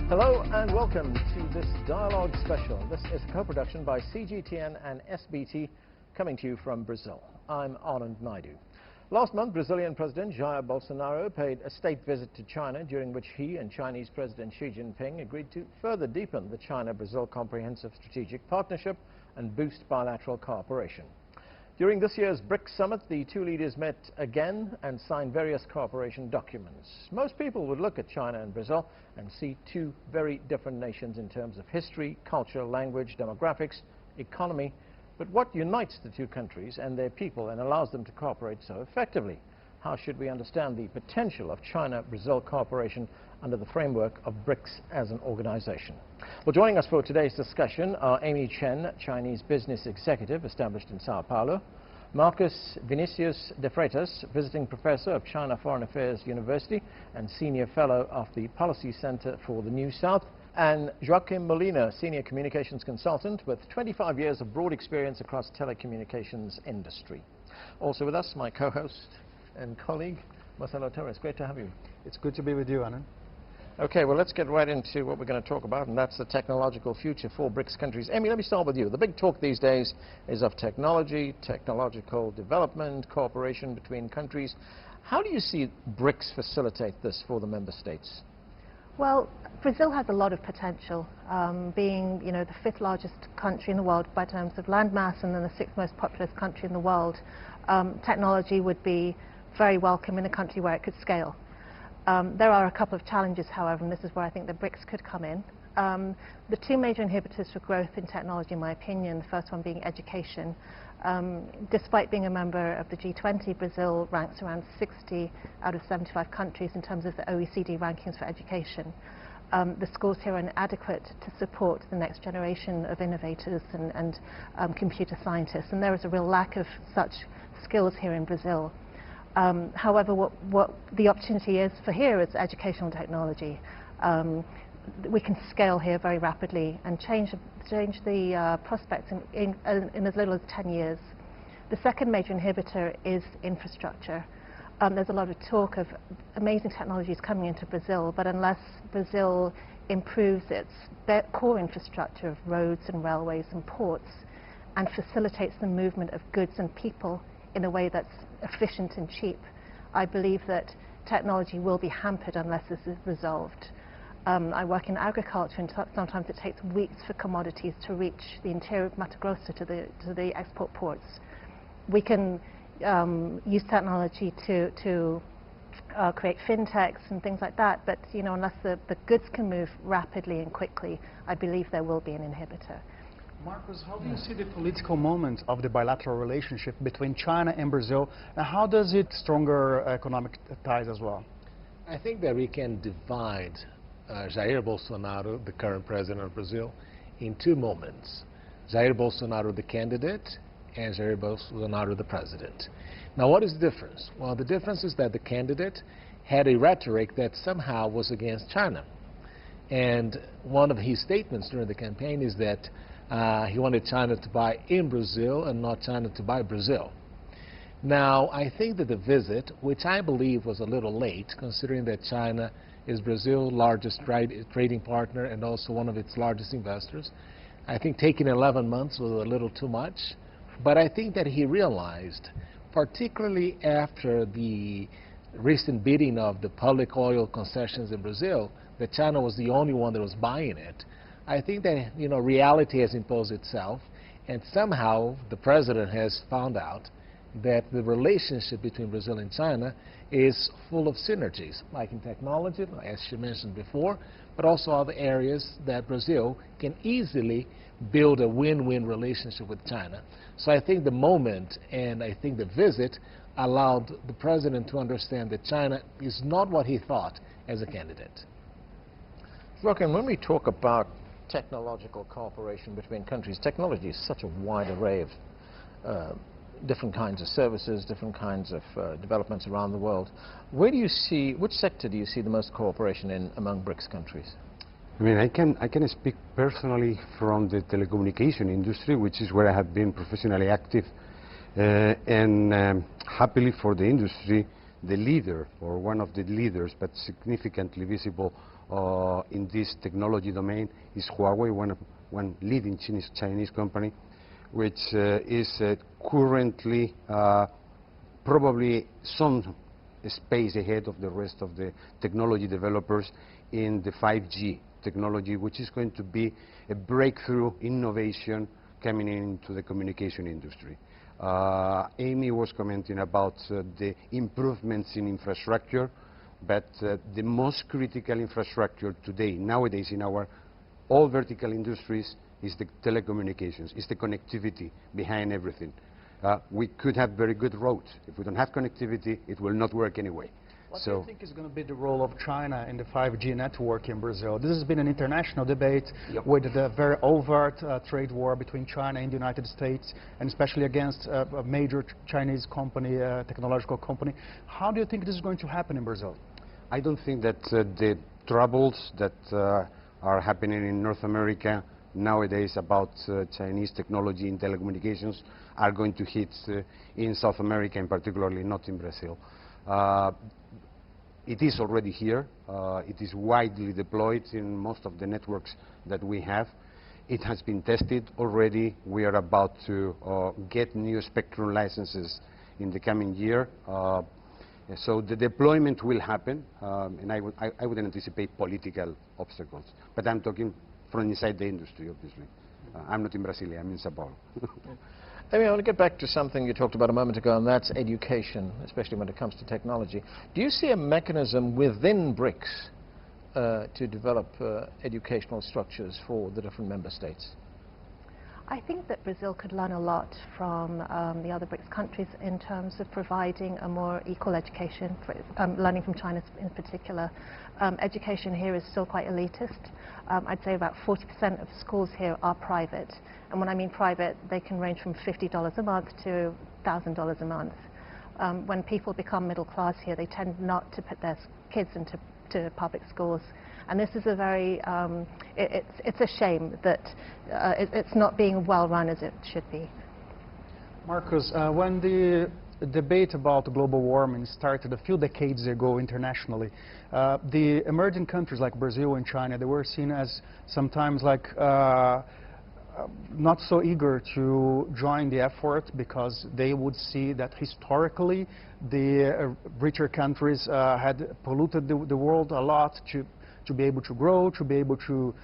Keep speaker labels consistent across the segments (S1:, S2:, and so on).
S1: Hello and welcome to this Dialogue Special. This is a co-production by CGTN and SBT, coming to you from Brazil. I'm Anand Naidu. Last month, Brazilian President Jair Bolsonaro paid a state visit to China, during which he and Chinese President Xi Jinping agreed to further deepen the China-Brazil Comprehensive Strategic Partnership and boost bilateral cooperation. During this year's BRICS summit, the two leaders met again and signed various cooperation documents. Most people would look at China and Brazil and see two very different nations in terms of history, culture, language, demographics, economy. But what unites the two countries and their people and allows them to cooperate so effectively? How should we understand the potential of China-Brazil cooperation under the framework of BRICS as an organization? Well, joining us for today's discussion are Amy Chen, Chinese business executive established in Sao Paulo, Marcus Vinicius de Freitas, visiting professor of China Foreign Affairs University and senior fellow of the Policy Center for the New South, and Joaquim Molina, senior communications consultant with 25 years of broad experience across telecommunications industry. Also with us, my co-host and colleague, Marcelo Torres. Great to have you.
S2: It's good to be with you, Anand.
S1: Okay, well, let's get right into what we're going to talk about, and that's the technological future for BRICS countries. Amy, let me start with you. The big talk these days is of technology, technological development, cooperation between countries. How do you see BRICS facilitate this for the member states?
S3: Well, Brazil has a lot of potential, being, the fifth largest country in the world by terms of landmass and then the sixth most populous country in the world. Technology would be very welcome in a country where it could scale. There are a couple of challenges, however, and this is where I think the BRICS could come in. The two major inhibitors for growth in technology, in my opinion, the first one being education. Despite being a member of the G20, Brazil ranks around 60 out of 75 countries in terms of the OECD rankings for education. The scores here are inadequate to support the next generation of innovators and computer scientists, and there is a real lack of such skills here in Brazil. However, what the opportunity is for here is educational technology. We can scale here very rapidly and change the prospects in as little as 10 years. The second major inhibitor is infrastructure. There's a lot of talk of amazing technologies coming into Brazil, but unless Brazil improves its core infrastructure of roads and railways and ports and facilitates the movement of goods and people in a way that's efficient and cheap, I believe that technology will be hampered unless this is resolved. I work in agriculture, and sometimes it takes weeks for commodities to reach the interior of Mato Grosso to the export ports. We can use technology to create fintechs and things like that, but unless the goods can move rapidly and quickly, I believe there will be an inhibitor.
S2: Marcus, how do you see the political moment of the bilateral relationship between China and Brazil, and how does it stronger economic ties as well?
S4: I think that we can divide Jair Bolsonaro, the current president of Brazil, in two moments. Jair Bolsonaro, the candidate, and Jair Bolsonaro, the president. Now, what is the difference? Well, the difference is that the candidate had a rhetoric that somehow was against China. And one of his statements during the campaign is that he wanted China to buy in Brazil and not China to buy Brazil. Now, I think that the visit, which I believe was a little late, considering that China is Brazil's largest trading partner and also one of its largest investors, I think taking 11 months was a little too much. But I think that he realized, particularly after the recent bidding of the public oil concessions in Brazil, that China was the only one that was buying it. I think that reality has imposed itself, and somehow the president has found out that the relationship between Brazil and China is full of synergies, like in technology, as she mentioned before, but also other areas that Brazil can easily build a win-win relationship with China. So I think the moment and I think the visit allowed the president to understand that China is not what he thought as a candidate.
S1: Joaquim, when we talk about technological cooperation between countries, technology is such a wide array of different kinds of services, different kinds of developments around the world. Where do you see, which sector do you see the most cooperation in among BRICS countries?
S5: I mean, I can speak personally from the telecommunication industry, which is where I have been professionally active, and happily for the industry, the leader, or one of the leaders, but significantly visible in this technology domain is Huawei, one leading Chinese company, which is currently probably some space ahead of the rest of the technology developers in the 5G technology, which is going to be a breakthrough innovation coming into the communication industry. Amy was commenting about the improvements in infrastructure, but the most critical infrastructure today, nowadays, in our all vertical industries is the telecommunications, is the connectivity behind everything. We could have very good roads. If we don't have connectivity, it will not work anyway.
S2: What do you think is going to be the role of China in the 5G network in Brazil? This has been an international debate with the very overt trade war between China and the United States, and especially against a major Chinese company, technological company. How do you think this is going to happen in Brazil?
S5: I don't think that the troubles that are happening in North America nowadays about Chinese technology in telecommunications are going to hit in South America, and particularly not in Brazil. It is already here. It is widely deployed in most of the networks that we have. It has been tested already. We are about to get new spectrum licenses in the coming year. So the deployment will happen, and I would anticipate political obstacles. But I'm talking from inside the industry, obviously. I'm not in Brasilia, I'm in Sao Paulo.
S1: I want to get back to something you talked about a moment ago, and that's education, especially when it comes to technology. Do you see a mechanism within BRICS to develop educational structures for the different member states?
S3: I think that Brazil could learn a lot from the other BRICS countries in terms of providing a more equal education, learning from China in particular. Education here is still quite elitist. I'd say about 40% of schools here are private. And when I mean private, they can range from $50 a month to $1,000 a month. When people become middle class here, they tend not to put their kids into public schools. And this is a very, it's a shame that it's not being well run as it should be.
S2: Marcus, when the debate about global warming started a few decades ago internationally, the emerging countries like Brazil and China, they were seen as sometimes like not so eager to join the effort because they would see that historically the richer countries had polluted the world a lot to be able to grow, to be able to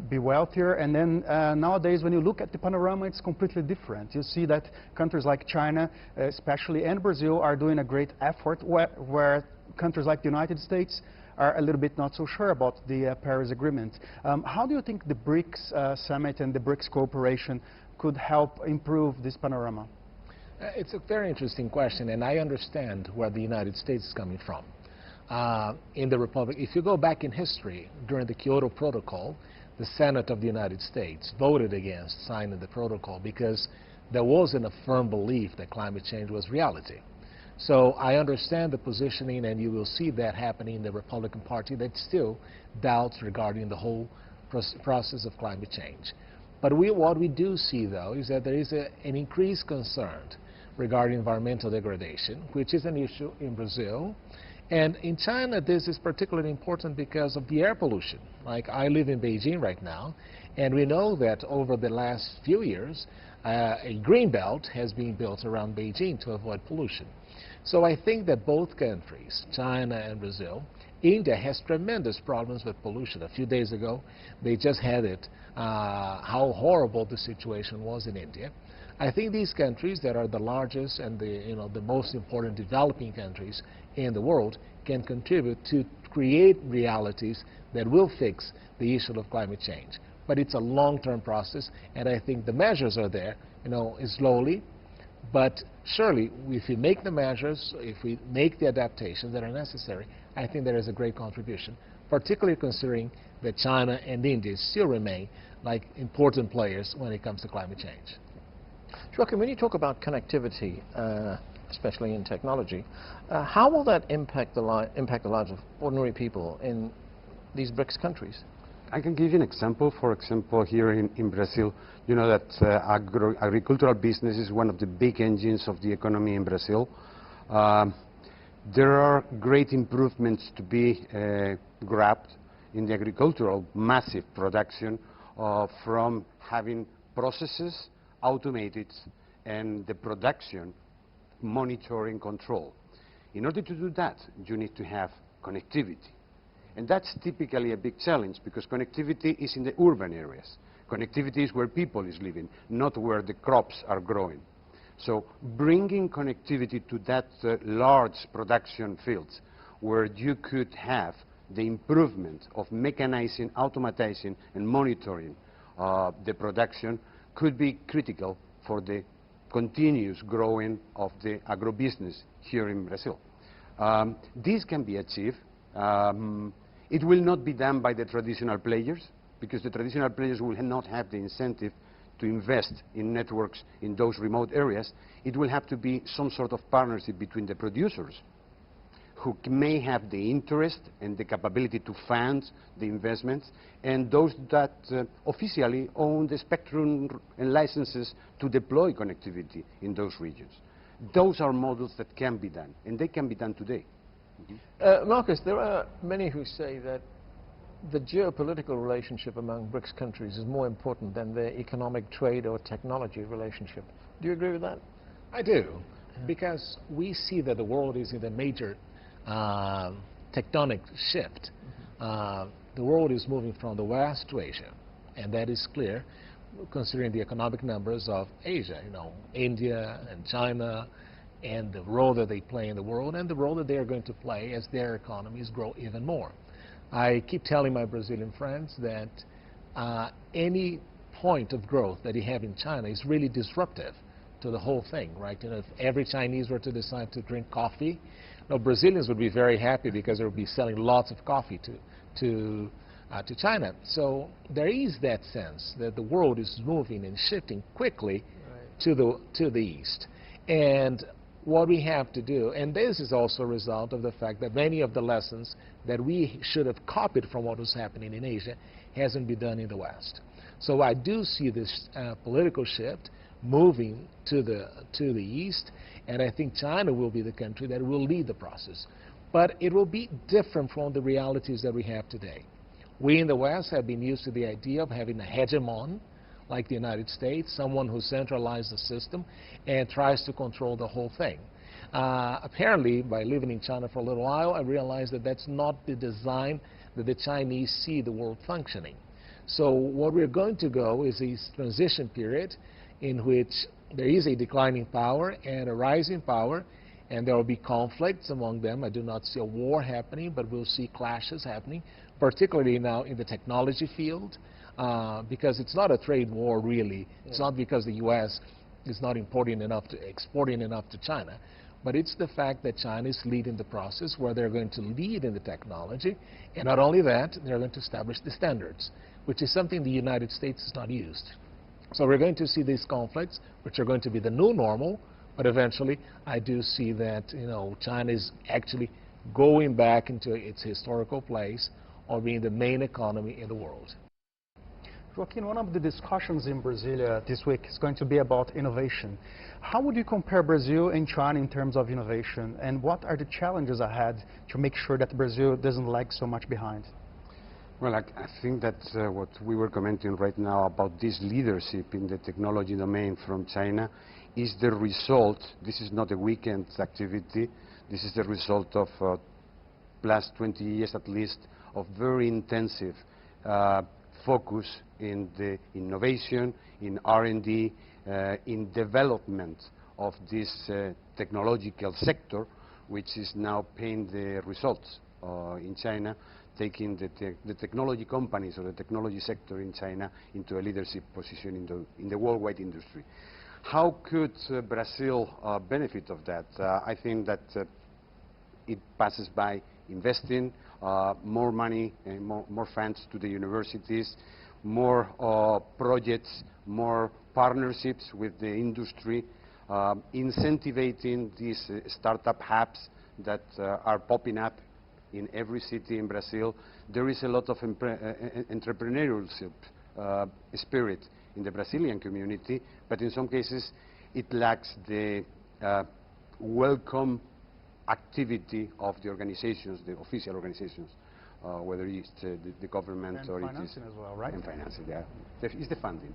S2: be wealthier. And then nowadays, when you look at the panorama, it's completely different. You see that countries like China, especially, and Brazil are doing a great effort, where countries like the United States are a little bit not so sure about the Paris Agreement. How do you think the BRICS summit and the BRICS cooperation could help improve this panorama?
S4: It's a very interesting question, and I understand where the United States is coming from. In the Republic, if you go back in history, during the Kyoto Protocol, the Senate of the United States voted against signing the protocol because there wasn't a firm belief that climate change was reality. So I understand the positioning, and you will see that happening in the Republican Party, that still doubts regarding the whole process of climate change. But what we do see, though, is that there is an increased concern regarding environmental degradation, which is an issue in Brazil. And in China, this is particularly important because of the air pollution. Like, I live in Beijing right now, and we know that over the last few years, a green belt has been built around Beijing to avoid pollution. So I think that both countries, China and Brazil, India has tremendous problems with pollution. A few days ago, they just had it, how horrible the situation was in India. I think these countries that are the largest and the most important developing countries in the world can contribute to create realities that will fix the issue of climate change. But it's a long-term process, and I think the measures are there, slowly. But surely, if we make the measures, if we make the adaptations that are necessary, I think there is a great contribution, particularly considering that China and India still remain like important players when it comes to climate change.
S1: Joaquin, when you talk about connectivity, especially in technology, how will that impact the lives of ordinary people in these BRICS countries?
S5: I can give you an example. For example, here in Brazil, you know that agricultural business is one of the big engines of the economy in Brazil. There are great improvements to be grabbed in the agricultural massive production from having processes automated and the production monitoring control. In order to do that, you need to have connectivity. And that's typically a big challenge because connectivity is in the urban areas. Connectivity is where people is living, not where the crops are growing. So bringing connectivity to that large production fields where you could have the improvement of mechanizing, automatizing, and monitoring the production could be critical for the continuous growing of the agribusiness here in Brazil. This can be achieved. It will not be done by the traditional players because the traditional players will not have the incentive to invest in networks in those remote areas. It will have to be some sort of partnership between the producers who may have the interest and the capability to fund the investments and those that officially own the spectrum and licenses to deploy connectivity in those regions. Those are models that can be done, and they can be done today.
S1: Marcus, there are many who say that the geopolitical relationship among BRICS countries is more important than the economic trade or technology relationship. Do you agree with that?
S4: I do, because we see that the world is in a major tectonic shift. The world is moving from the West to Asia, and that is clear considering the economic numbers of Asia, you know, India and China, and the role that they play in the world and the role that they are going to play as their economies grow even more. I keep telling my Brazilian friends that any point of growth that you have in China is really disruptive to the whole thing, right? You know, if every Chinese were to decide to drink coffee, no, Brazilians would be very happy because they would be selling lots of coffee to China. So there is that sense that the world is moving and shifting quickly to the east. And what we have to do, and this is also a result of the fact that many of the lessons that we should have copied from what was happening in Asia hasn't been done in the West. So I do see this political shift moving to the east, and I think China will be the country that will lead the process. But it will be different from the realities that we have today. We in the West have been used to the idea of having a hegemon, like the United States, someone who centralizes the system and tries to control the whole thing. Apparently, by living in China for a little while, I realized that that's not the design that the Chinese see the world functioning. So what we're going to go is a transition period in which there is a declining power and a rising power, and there will be conflicts among them. I do not see a war happening, but we'll see clashes happening, particularly now in the technology field, because it's not a trade war really. It's not because the U.S. is not exporting enough to China, but it's the fact that China is leading the process where they're going to lead in the technology, and not only that, they're going to establish the standards, which is something the United States has not used. So we're going to see these conflicts, which are going to be the new normal, but eventually I do see that, you know, China is actually going back into its historical place of being the main economy in the world.
S2: Joaquin, one of the discussions in Brasilia this week is going to be about innovation. How would you compare Brazil and China in terms of innovation, and what are the challenges ahead to make sure that Brazil doesn't lag so much behind?
S5: Well, I think that what we were commenting right now about this leadership in the technology domain from China is the result. This is not a weekend activity. This is the result of last 20 years at least of very intensive focus in the innovation, in R&D, in development of this technological sector, which is now paying the results in China, taking the technology companies or the technology sector in China into a leadership position in the worldwide industry. How could Brazil benefit of that? I think that it passes by investing more money and more funds to the universities, more projects, more partnerships with the industry, incentivizing these startup hubs that are popping up in every city in Brazil. There is a lot of entrepreneurial spirit in the Brazilian community, but in some cases it lacks the welcome activity of the organizations, the official organizations whether it's the government
S2: and
S5: or
S2: financing as well, right?
S5: And financing, yeah. It's the funding.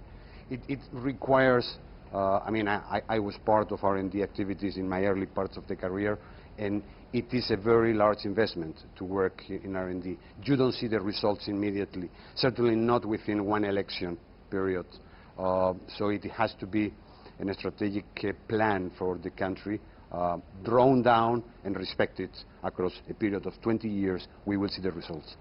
S5: It requires, I mean, I was part of R&D activities in my early parts of the career, and it is a very large investment to work in R&D. You don't see the results immediately, certainly not within one election period. So it has to be a strategic plan for the country, drawn down and respected across a period of 20 years. We will see the results.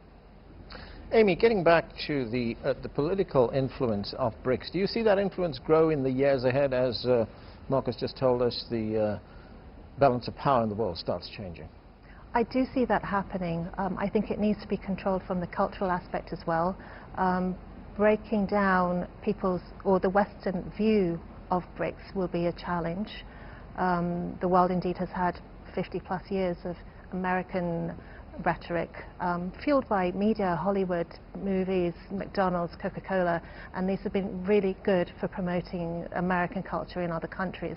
S1: Amy, getting back to the political influence of BRICS, do you see that influence grow in the years ahead as Marcus just told us the balance of power in the world starts changing?
S3: I do see that happening. I think it needs to be controlled from the cultural aspect as well. Breaking down people's, or the Western view of BRICS will be a challenge. The world indeed has had 50+ years of American rhetoric, fueled by media, Hollywood, movies, McDonald's, Coca-Cola, and these have been really good for promoting American culture in other countries.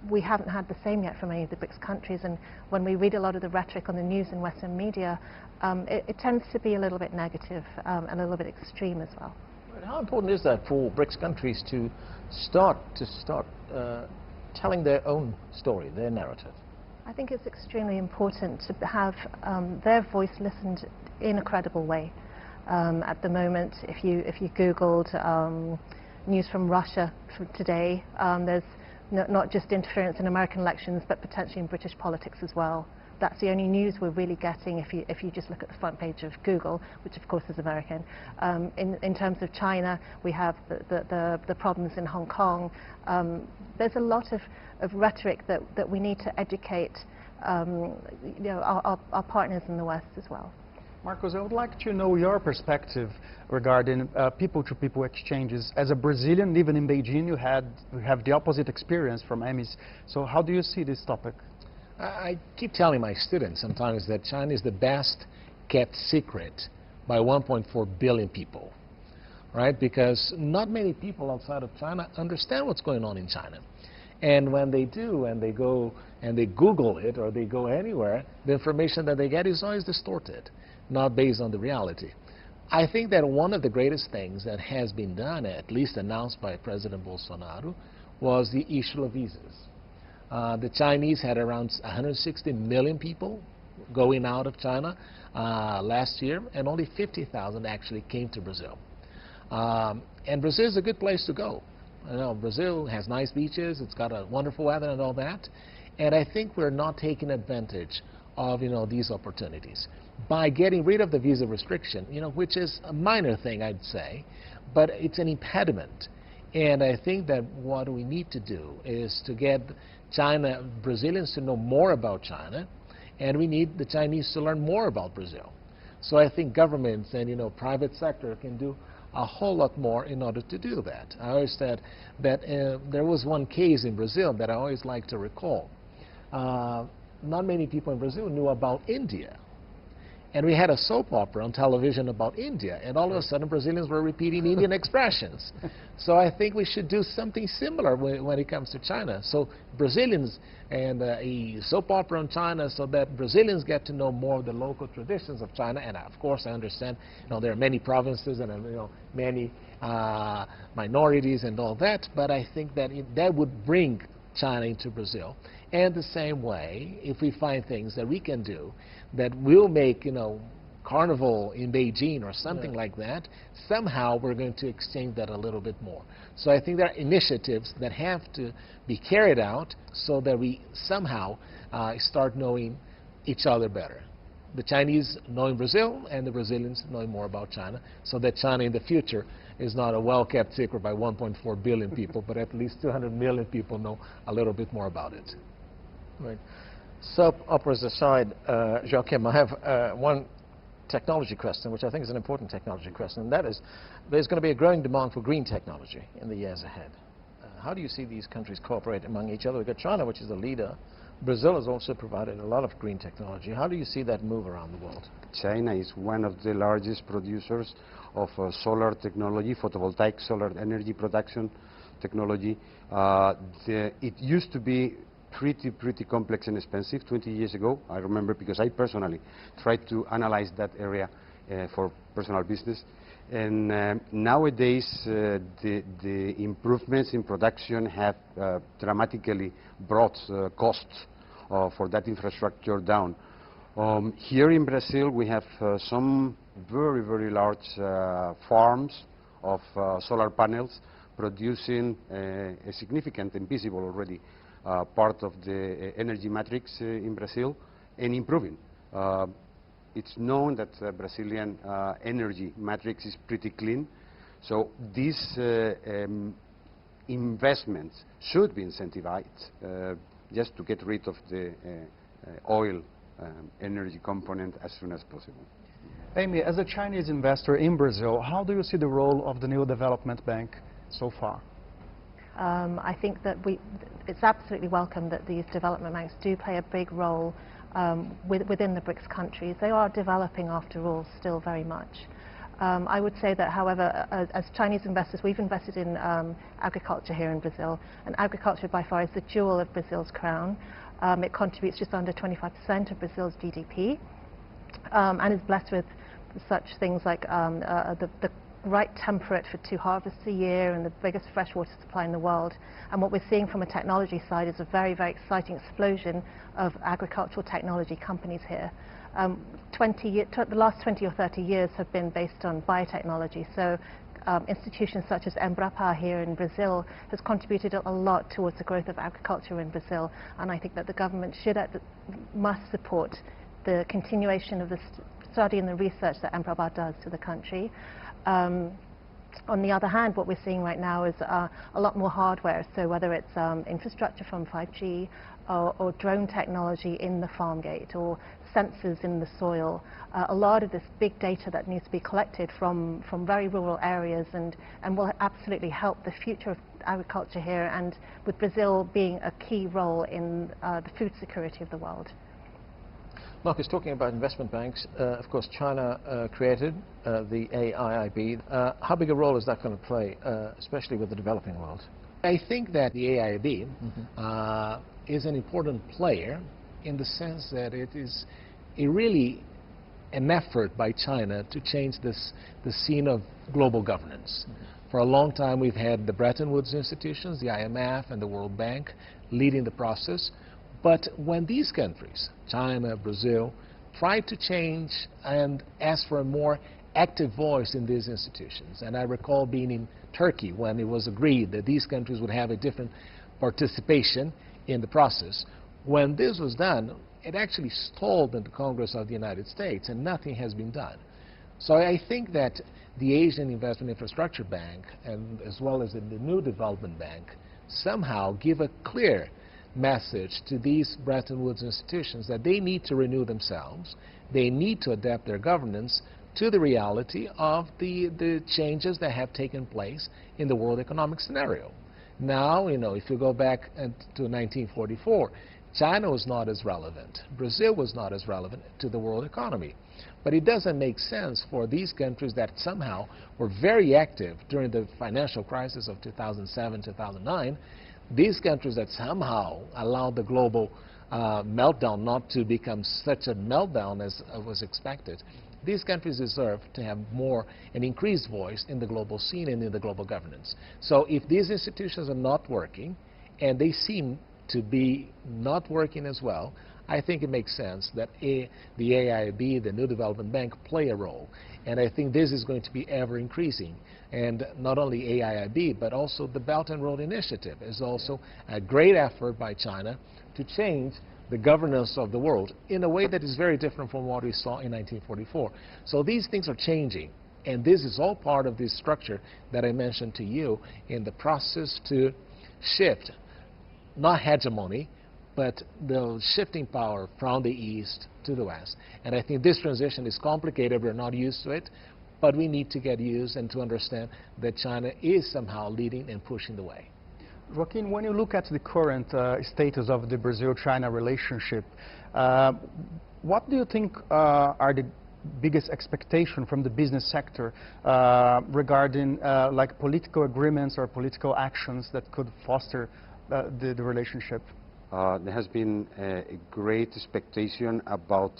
S3: We haven't had the same yet from any of the BRICS countries, and when we read a lot of the rhetoric on the news in Western media, it tends to be a little bit negative and a little bit extreme as well.
S1: How important is that for BRICS countries to start telling their own story, their narrative?
S3: I think it's extremely important to have their voice listened in a credible way. At the moment, if you Googled news from Russia today, there's not just interference in American elections, but potentially in British politics as well. That's the only news we're really getting if you just look at the front page of Google, which of course is American. In terms of China, we have the problems in Hong Kong. There's a lot of rhetoric that we need to educate our partners in the West as well.
S2: Marcos, I would like to know your perspective regarding people-to-people exchanges. As a Brazilian, living in Beijing, you have the opposite experience from Amy's. So how do you see this topic?
S4: I keep telling my students sometimes that China is the best kept secret by 1.4 billion people, right? Because not many people outside of China understand what's going on in China. And when they do, and they go and they Google it or they go anywhere, the information that they get is always distorted, not based on the reality. I think that one of the greatest things that has been done, at least announced by President Bolsonaro, was the issue of visas. The Chinese had around 160 million people going out of China last year, and only 50,000 actually came to Brazil. And Brazil is a good place to go. You know, Brazil has nice beaches, it's got a wonderful weather and all that, and I think we're not taking advantage of these opportunities by getting rid of the visa restriction, which is a minor thing, I'd say, but it's an impediment. And I think that what we need to do is to get Brazilians to know more about China, and we need the Chinese to learn more about Brazil. So I think governments and private sector can do a whole lot more in order to do that. I always said that there was one case in Brazil that I always like to recall. Not many people in Brazil knew about India. And we had a soap opera on television about India, and all of a sudden Brazilians were repeating Indian expressions. So I think we should do something similar when it comes to China. So Brazilians, and a soap opera on China, so that Brazilians get to know more of the local traditions of China. And of course I understand there are many provinces and many minorities and all that, but I think that that would bring China into Brazil. And the same way, if we find things that we can do that will make, carnival in Beijing or something like that, somehow we're going to exchange that a little bit more. So I think there are initiatives that have to be carried out so that we somehow start knowing each other better. The Chinese knowing Brazil and the Brazilians knowing more about China, so that China in the future is not a well-kept secret by 1.4 billion people, but at least 200 million people know a little bit more about it.
S1: Right. Soap operas aside, Joachim, I have one technology question, which I think is an important technology question, and that is, there's going to be a growing demand for green technology in the years ahead. How do you see these countries cooperate among each other? We've got China, which is the leader. Brazil has also provided a lot of green technology. How do you see that move around the world?
S5: China is one of the largest producers of solar technology, photovoltaic solar energy production technology. It used to be pretty complex and expensive 20 years ago. I remember because I personally tried to analyze that area, for personal business. And nowadays, the improvements in production have dramatically brought costs for that infrastructure down. Here in Brazil, we have some very, very large farms of solar panels producing a significant and visible already part of the energy matrix in Brazil and improving. It's known that Brazilian energy matrix is pretty clean, so these investments should be incentivized just to get rid of the oil energy component as soon as possible.
S2: Amy, as a Chinese investor in Brazil, how do you see the role of the new development bank so far?
S3: I think that it's absolutely welcome that these development banks do play a big role within the BRICS countries. They are developing, after all, still very much. I would say that, however, as Chinese investors, we've invested in agriculture here in Brazil, and agriculture by far is the jewel of Brazil's crown. It contributes just under 25% of Brazil's GDP, and is blessed with such things like the right temperate for 2 harvests a year and the biggest freshwater supply in the world. And what we're seeing from a technology side is a very, very exciting explosion of agricultural technology companies here. The last 20 or 30 years have been based on biotechnology. So institutions such as Embrapa here in Brazil has contributed a lot towards the growth of agriculture in Brazil. And I think that the government must support the continuation of the study and the research that Embrapa does to the country. On the other hand, what we're seeing right now is a lot more hardware, so whether it's infrastructure from 5G or drone technology in the farm gate or sensors in the soil, a lot of this big data that needs to be collected from very rural areas and will absolutely help the future of agriculture here, and with Brazil being a key role in the food security of the world.
S1: Marcus, talking about investment banks, of course China created the AIIB. How big a role is that going to play, especially with the developing world?
S4: I think that the AIIB is an important player in the sense that it is really an effort by China to change the scene of global governance. For a long time we've had the Bretton Woods institutions, the IMF and the World Bank, leading the process. But when these countries, China, Brazil, try to change and ask for a more active voice in these institutions, and I recall being in Turkey when it was agreed that these countries would have a different participation in the process, when this was done, it actually stalled in the Congress of the United States and nothing has been done. So I think that the Asian Investment Infrastructure Bank, and as well as the new development bank, somehow give a clear message to these Bretton Woods institutions that they need to renew themselves, they need to adapt their governance to the reality of the changes that have taken place in the world economic scenario. Now, you know, if you go back to 1944, China was not as relevant, Brazil was not as relevant to the world economy. But it doesn't make sense for these countries that somehow were very active during the financial crisis of 2007, 2009, these countries that somehow allowed the global meltdown not to become such a meltdown as was expected. These countries deserve to have more an increased voice in the global scene and in the global governance. So if these institutions are not working, and they seem to be not working as well, I think it makes sense that the AIIB, the New Development Bank, play a role. And I think this is going to be ever increasing. And not only AIIB, but also the Belt and Road Initiative is also a great effort by China to change the governance of the world in a way that is very different from what we saw in 1944. So these things are changing. And this is all part of this structure that I mentioned to you in the process to shift, not hegemony, but the shifting power from the East to the West. And I think this transition is complicated. We're not used to it, but we need to get used and to understand that China is somehow leading and pushing the way.
S2: Joaquin, when you look at the current status of the Brazil-China relationship, what do you think are the biggest expectation from the business sector regarding like political agreements or political actions that could foster the relationship?
S5: There has been a great expectation about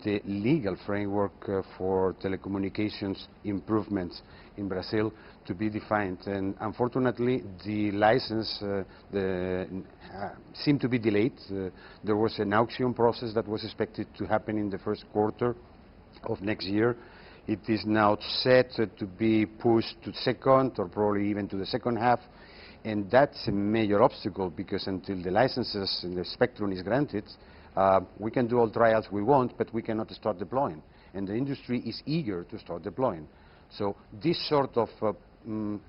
S5: the legal framework for telecommunications improvements in Brazil to be defined. And unfortunately, the license seemed to be delayed. There was an auction process that was expected to happen in the first quarter of next year. It is now set to be pushed to second or probably even to the second half. And that's a major obstacle, because until the licenses and the spectrum is granted, we can do all trials we want, but we cannot start deploying. And the industry is eager to start deploying. So this sort of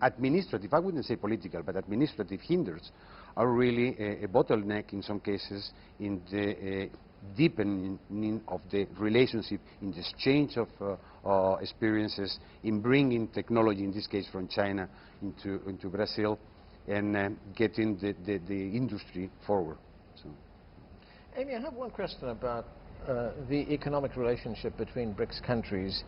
S5: administrative, I wouldn't say political, but administrative hinders are really a bottleneck in some cases in the deepening of the relationship, in the exchange of experiences, in bringing technology, in this case from China, into Brazil, and getting the industry forward. So.
S1: Amy, I have one question about the economic relationship between BRICS countries.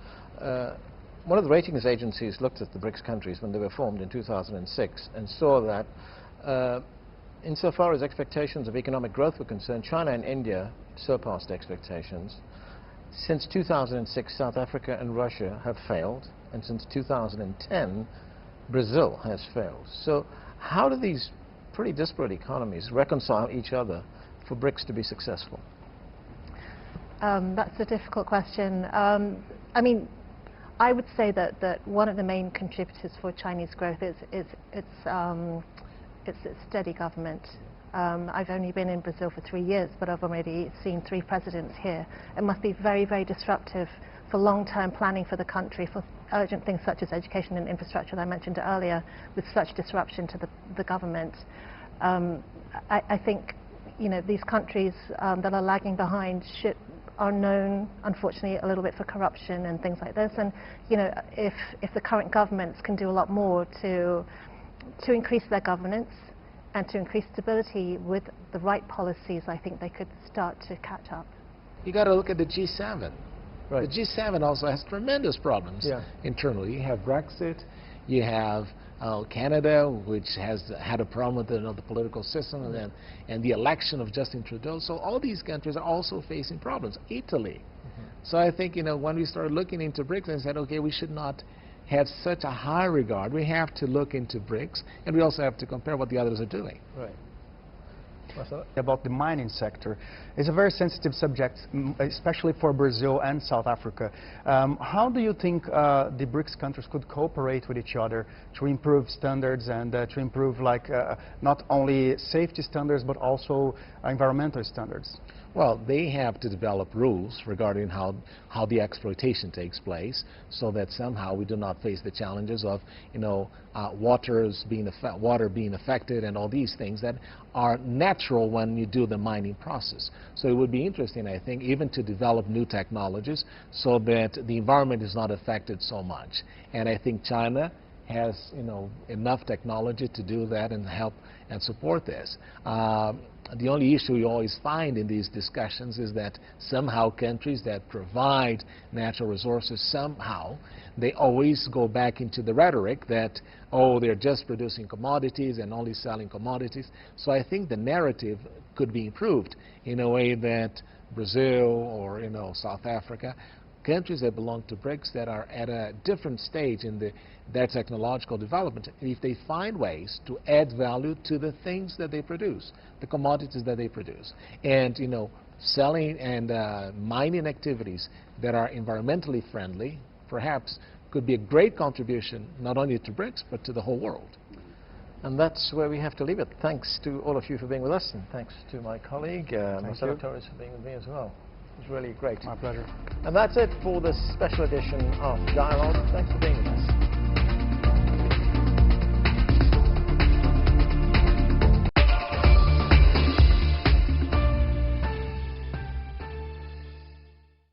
S1: One of the ratings agencies looked at the BRICS countries when they were formed in 2006 and saw that insofar as expectations of economic growth were concerned, China and India surpassed expectations. Since 2006, South Africa and Russia have failed, and since 2010, Brazil has failed. So how do these pretty disparate economies reconcile each other for BRICS to be successful?
S3: That's a difficult question. I mean, I would say that one of the main contributors for Chinese growth is its steady government. I've only been in Brazil for 3 years, but I've already seen 3 presidents here. It must be very, very disruptive for long-term planning for the country, for urgent things such as education and infrastructure that I mentioned earlier, with such disruption to the government. I think, you know, these countries that are lagging behind are known, unfortunately, a little bit for corruption and things like this. And, you know, if the current governments can do a lot more to increase their governance and to increase stability with the right policies, I think they could start to catch up.
S4: You got to look at the G7.
S1: Right.
S4: The G7 also has tremendous problems internally. You have Brexit, you have Canada, which has had a problem with the political system, and the election of Justin Trudeau. So all these countries are also facing problems. Italy. So I think, you know, when we started looking into BRICS and said, okay, we should not have such a high regard. We have to look into BRICS, and we also have to compare what the others are doing.
S1: Right.
S2: About the mining sector. It's a very sensitive subject, especially for Brazil and South Africa. How do you think the BRICS countries could cooperate with each other to improve standards and to improve, like, not only safety standards but also environmental standards?
S4: Well, they have to develop rules regarding how the exploitation takes place, so that somehow we do not face the challenges of, you know, water being affected and all these things that are natural when you do the mining process. So it would be interesting, I think, even to develop new technologies so that the environment is not affected so much. And I think China has, you know, enough technology to do that and help and support this. The only issue you always find in these discussions is that somehow countries that provide natural resources, somehow they always go back into the rhetoric that, oh, they're just producing commodities and only selling commodities. So I think the narrative could be improved in a way that Brazil or, you know, South Africa, countries that belong to BRICS that are at a different stage in their technological development, if they find ways to add value to the things that they produce, the commodities that they produce, and, you know, selling and mining activities that are environmentally friendly, perhaps could be a great contribution not only to BRICS but to the whole world.
S1: And that's where we have to leave it. Thanks to all of you for being with us, and thanks to my colleague, Marcelo Torres, for being with me as well. It was really great.
S2: My pleasure.
S1: And that's it for this special edition of Dialogue. Thanks for being with us.